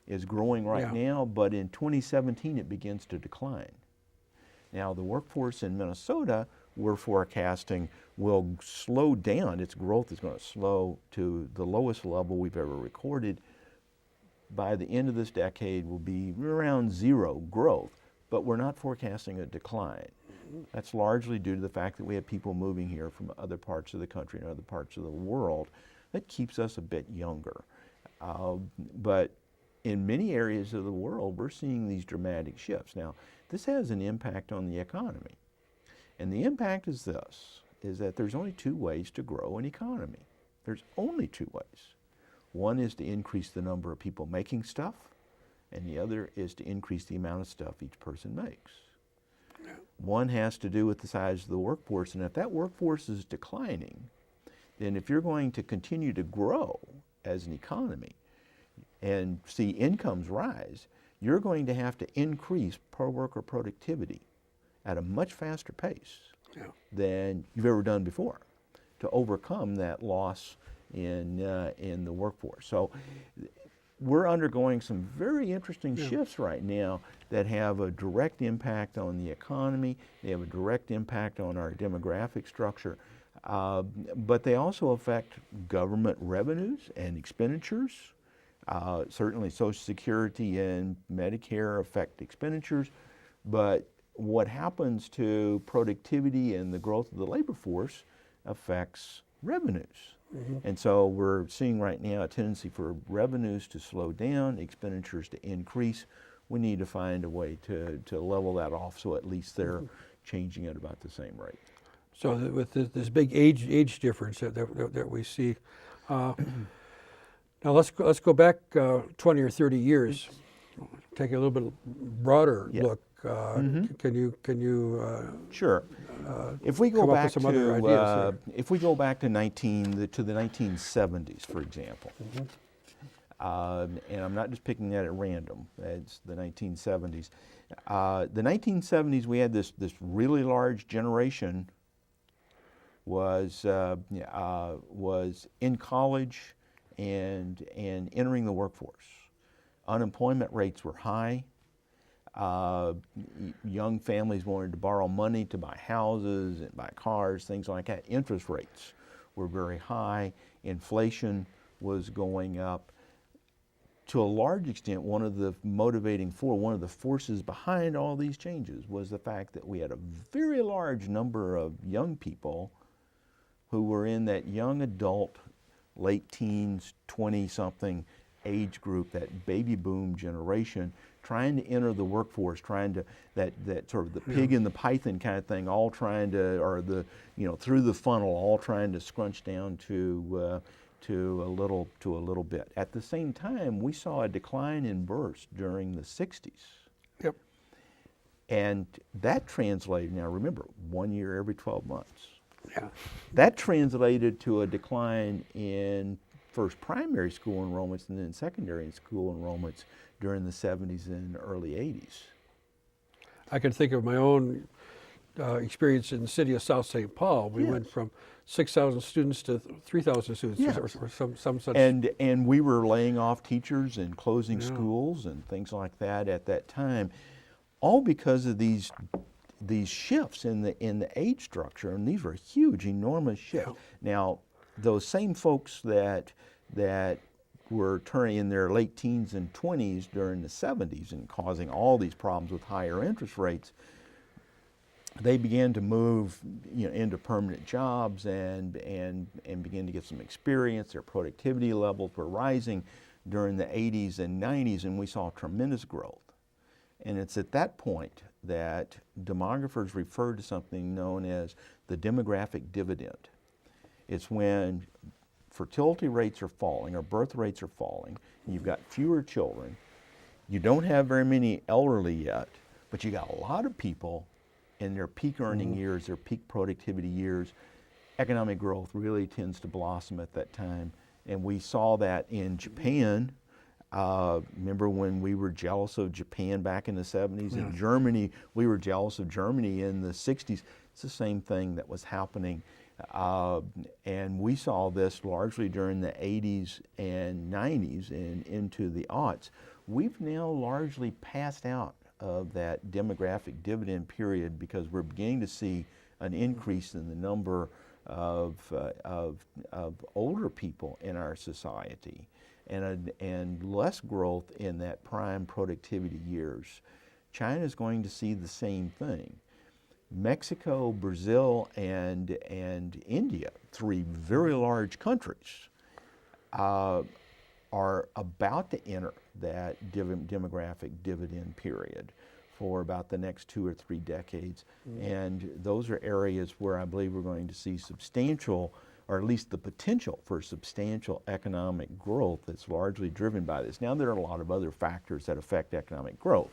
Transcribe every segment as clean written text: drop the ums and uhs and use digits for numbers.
is growing right Yeah. now, but in 2017 it begins to decline. Now the workforce in Minnesota, we're forecasting, will slow down. Its growth is going to slow to the lowest level we've ever recorded. By the end of this decade will be around zero growth, but we're not forecasting a decline. That's largely due to the fact that we have people moving here from other parts of the country and other parts of the world. That keeps us a bit younger. But in many areas of the world, we're seeing these dramatic shifts. Now, this has an impact on the economy. And the impact is this, is that there's only two ways to grow an economy. There's only two ways. One is to increase the number of people making stuff, and the other is to increase the amount of stuff each person makes. One has to do with the size of the workforce, and if that workforce is declining, then if you're going to continue to grow as an economy and see incomes rise, you're going to have to increase per worker productivity at a much faster pace than you've ever done before to overcome that loss in the workforce. So we're undergoing some very interesting shifts right now that have a direct impact on the economy. They have a direct impact on our demographic structure, but they also affect government revenues and expenditures. Certainly Social Security and Medicare affect expenditures, but what happens to productivity and the growth of the labor force affects revenues. And so we're seeing right now a tendency for revenues to slow down, expenditures to increase. We need to find a way to level that off so at least they're changing at about the same rate. So with this big age difference that we see, now let's go back 20 or 30 years, take a little bit broader look. Can you sure. If we go come up back with some other ideas if we go back to the 1970s, for example, and I'm not just picking that at random. It's the 1970s. The 1970s, we had this really large generation was in college and entering the workforce. Unemployment rates were high. Young families wanted to borrow money to buy houses and buy cars, things like that. Interest rates were very high. Inflation was going up. To a large extent, one of the forces behind all these changes was the fact that we had a very large number of young people who were in that young adult, late teens, 20-something age group, that baby boom generation, trying to enter the workforce, trying to, that sort of the pig in the python kind of thing, all trying to, or the, through the funnel, all trying to scrunch down to a little bit. At the same time, we saw a decline in births during the 60s. Yep. And that translated, now remember, 1 year every 12 months. Yeah. That translated to a decline in first primary school enrollments and then secondary school enrollments during the 70s and early 80s. I can think of my own experience in the city of South St. Paul. We went from 6,000 students to 3,000 students, or some such. And we were laying off teachers and closing schools and things like that at that time, all because of these shifts in the age structure, and these were huge, enormous shifts. Now, those same folks that were turning in their late teens and 20s during the 70s and causing all these problems with higher interest rates, they began to move into permanent jobs and begin to get some experience. Their productivity levels were rising during the 80s and 90s, and we saw tremendous growth. And it's at that point that demographers refer to something known as the demographic dividend. It's when fertility rates are falling or birth rates are falling, and you've got fewer children, you don't have very many elderly yet, but you got a lot of people in their peak earning years, their peak productivity years. Economic growth really tends to blossom at that time. And we saw that in Japan. Remember when we were jealous of Japan back in the 70s? In Germany, we were jealous of Germany in the 60s. It's the same thing that was happening And we saw this largely during the 80s and 90s and into the aughts. We've now largely passed out of that demographic dividend period because we're beginning to see an increase in the number of older people in our society and less growth in that prime productivity years. China is going to see the same thing. Mexico, Brazil, and India, three very large countries, are about to enter that demographic dividend period for about the next 2 or 3 decades. And those are areas where I believe we're going to see substantial, or at least the potential for substantial economic growth that's largely driven by this. Now, there are a lot of other factors that affect economic growth,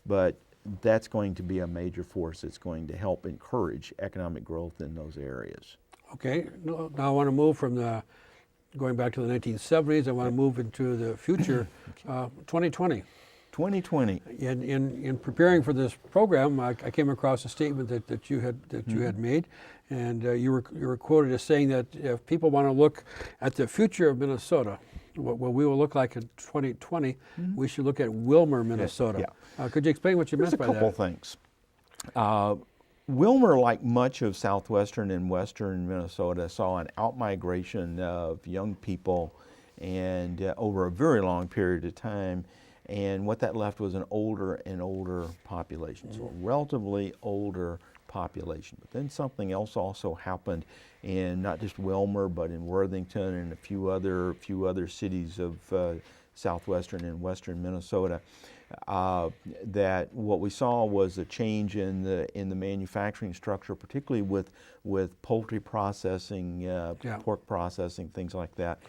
but that's going to be a major force that's going to help encourage economic growth in those areas. Okay, now I want to move from going back to the 1970s, I want to move into the future, 2020. 2020. In preparing for this program, I came across a statement that you had made, and you were quoted as saying that if people want to look at the future of Minnesota, what we will look like in 2020, we should look at Willmar, Minnesota. Yeah. Could you explain what you meant by that? There's a couple things. Willmar, like much of southwestern and western Minnesota, saw an outmigration of young people and over a very long period of time. And what that left was an older and older population, so a relatively older population. But then something else also happened in not just Willmar, but in Worthington and a few other cities of southwestern and western Minnesota. That what we saw was a change in the manufacturing structure, particularly with poultry processing, pork processing, things like that,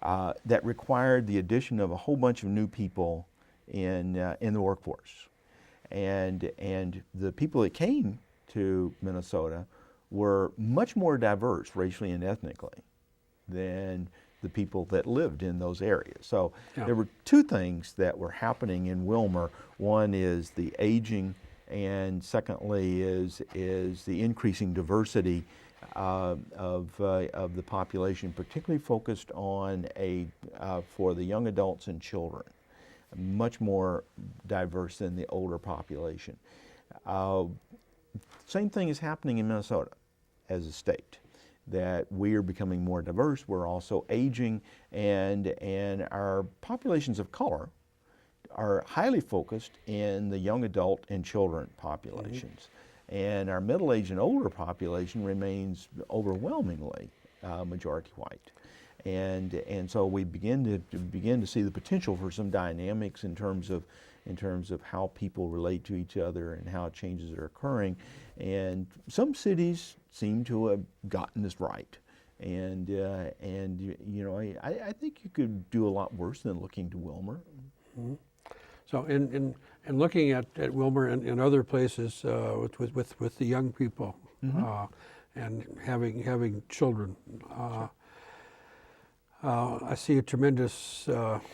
that required the addition of a whole bunch of new people in the workforce, and the people that came to Minnesota were much more diverse racially and ethnically than the people that lived in those areas. So there were two things that were happening in Willmar. One is the aging, and secondly is the increasing diversity of the population, particularly focused on for the young adults and children. Much more diverse than the older population. Same thing is happening in Minnesota as a state, that we are becoming more diverse. We're also aging, and our populations of color are highly focused in the young adult and children populations. And our middle-aged and older population remains overwhelmingly majority white. And so we begin to see the potential for some dynamics in terms of how people relate to each other and how changes are occurring. And some cities seem to have gotten this right. And you know, I think you could do a lot worse than looking to Willmar. So in looking at Willmar and other places with the young people and having children. I see a tremendous. I'm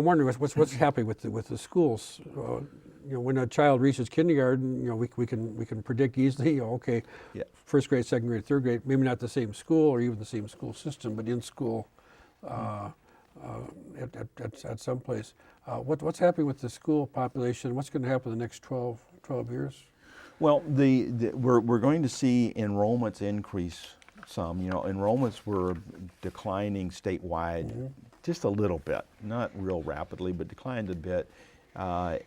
wondering what's happening with the schools. You know, when a child reaches kindergarten, you know, we can predict easily. Okay, first grade, second grade, third grade, maybe not the same school or even the same school system, but in school at some place. What's happening with the school population? What's going to happen in the next 12 years? Well, we're going to see enrollments increase some. You know, enrollments were declining statewide just a little bit, not real rapidly, but declined a bit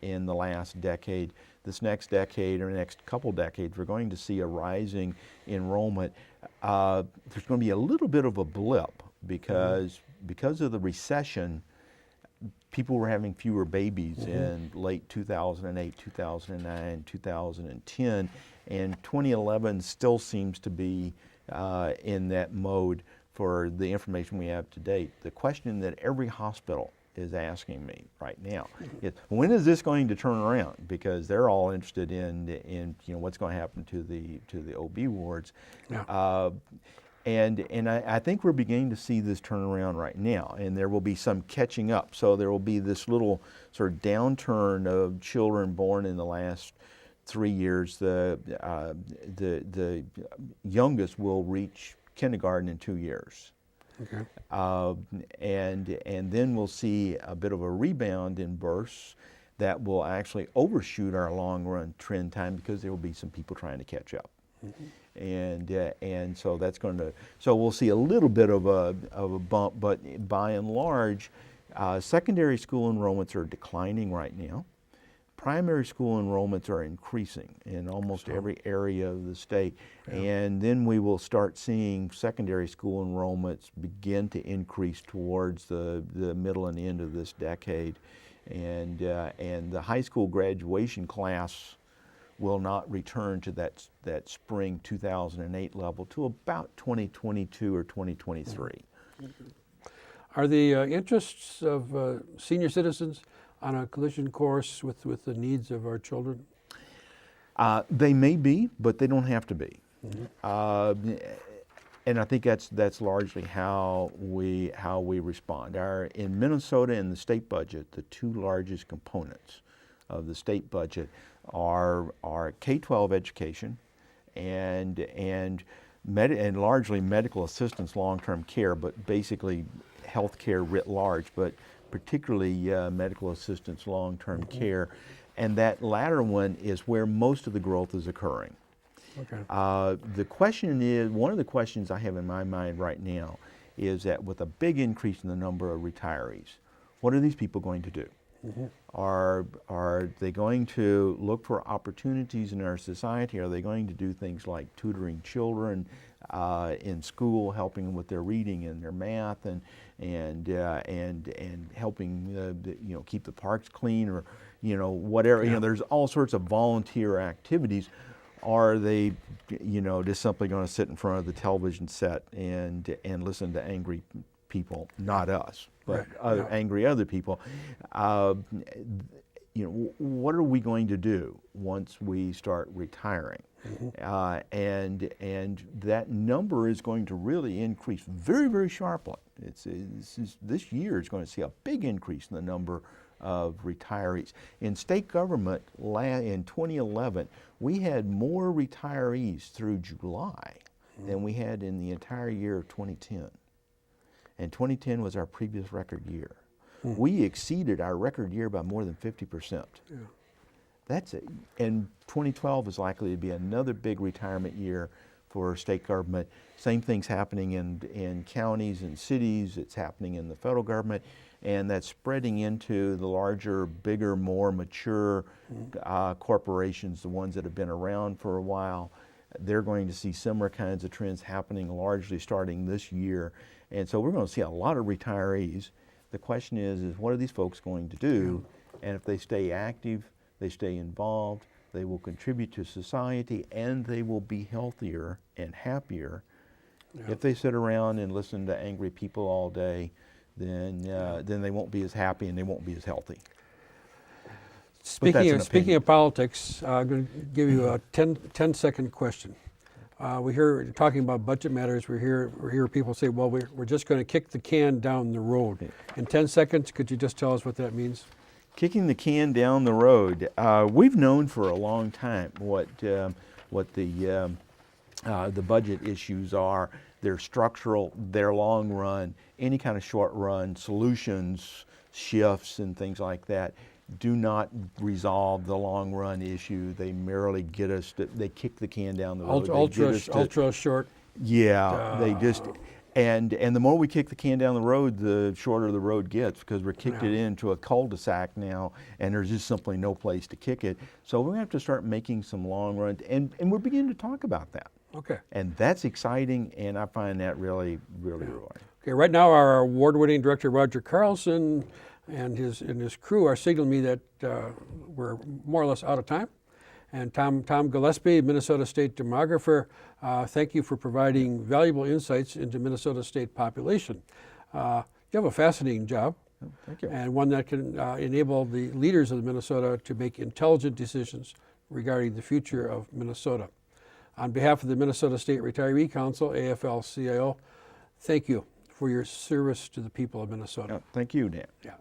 in the last decade. This next decade or next couple decades, we're going to see a rising enrollment. There's going to be a little bit of a blip because of the recession. People were having fewer babies in late 2008, 2009, 2010, and 2011 still seems to be in that mode for the information we have to date. The question that every hospital is asking me right now is, when is this going to turn around? Because they're all interested in you know, what's going to happen to the OB wards. And I think we're beginning to see this turnaround right now, and there will be some catching up. So there will be this little sort of downturn of children born in the last 3 years, the youngest will reach kindergarten in 2 years. Okay. And then we'll see a bit of a rebound in births that will actually overshoot our long run trend time because there will be some people trying to catch up. And so that's going to, so we'll see a little bit of a bump, but by and large, secondary school enrollments are declining right now. Primary school enrollments are increasing in almost every area of the state. Yeah. And then we will start seeing secondary school enrollments begin to increase towards the middle and end of this decade. And the high school graduation class will not return to that spring 2008 level till about 2022 or 2023. Are the interests of senior citizens on a collision course with the needs of our children? They may be, but they don't have to be. And I think that's largely how we respond. In Minnesota, in the state budget, the two largest components of the state budget are K-12 education and largely medical assistance, long-term care, but basically health care writ large, but particularly medical assistance, long-term care. And that latter one is where most of the growth is occurring. Okay. The question is, one of the questions I have in my mind right now is that with a big increase in the number of retirees, what are these people going to do? Are they going to look for opportunities in our society? Are they going to do things like tutoring children in school, helping them with their reading and their math, and helping keep the parks clean, or whatever? Yeah. There's all sorts of volunteer activities. Are they just simply going to sit in front of the television set and listen to angry people? Not us, but right. Angry other people. What are we going to do once we start retiring? And that number is going to really increase very, very sharply. This year is going to see a big increase in the number of retirees. In state government, in 2011, we had more retirees through July than we had in the entire year of 2010. And 2010 was our previous record year. We exceeded our record year by more than 50%. Yeah. That's it. And 2012 is likely to be another big retirement year for state government. Same thing's happening in counties and cities. It's happening in the federal government. And that's spreading into the larger, bigger, more mature corporations, the ones that have been around for a while. They're going to see similar kinds of trends happening largely starting this year. And so we're going to see a lot of retirees. The question is what are these folks going to do? And if they stay active, they stay involved, they will contribute to society, and they will be healthier and happier. If they sit around and listen to angry people all day, then they won't be as happy and they won't be as healthy. Speaking of politics, I'm going to give you a 10-second question. We hear talking about budget matters. We hear people say, "Well, we're just going to kick the can down the road." In 10 seconds, could you just tell us what that means? Kicking the can down the road. We've known for a long time what the budget issues are. They're structural. They're long run. Any kind of short run solutions, shifts, and things like that do not resolve the long run issue. They merely get us to, they kick the can down the road. Ultra short. Yeah, they just, and the more we kick the can down the road, the shorter the road gets, because we're kicked it into a cul-de-sac now, and there's just simply no place to kick it. So we're going to have to start making some long runs, and we're beginning to talk about that. Okay. And that's exciting, and I find that really, really rewarding. Okay, right now our award-winning director, Roger Carlson, and his crew are signaling me that we're more or less out of time. And Tom Gillespie, Minnesota State demographer, thank you for providing valuable insights into Minnesota State population. You have a fascinating job. Oh, thank you. And one that can enable the leaders of Minnesota to make intelligent decisions regarding the future of Minnesota. On behalf of the Minnesota State Retiree Council, afl-cio, thank you for your service to the people of Minnesota. Thank you, Dan. Yeah.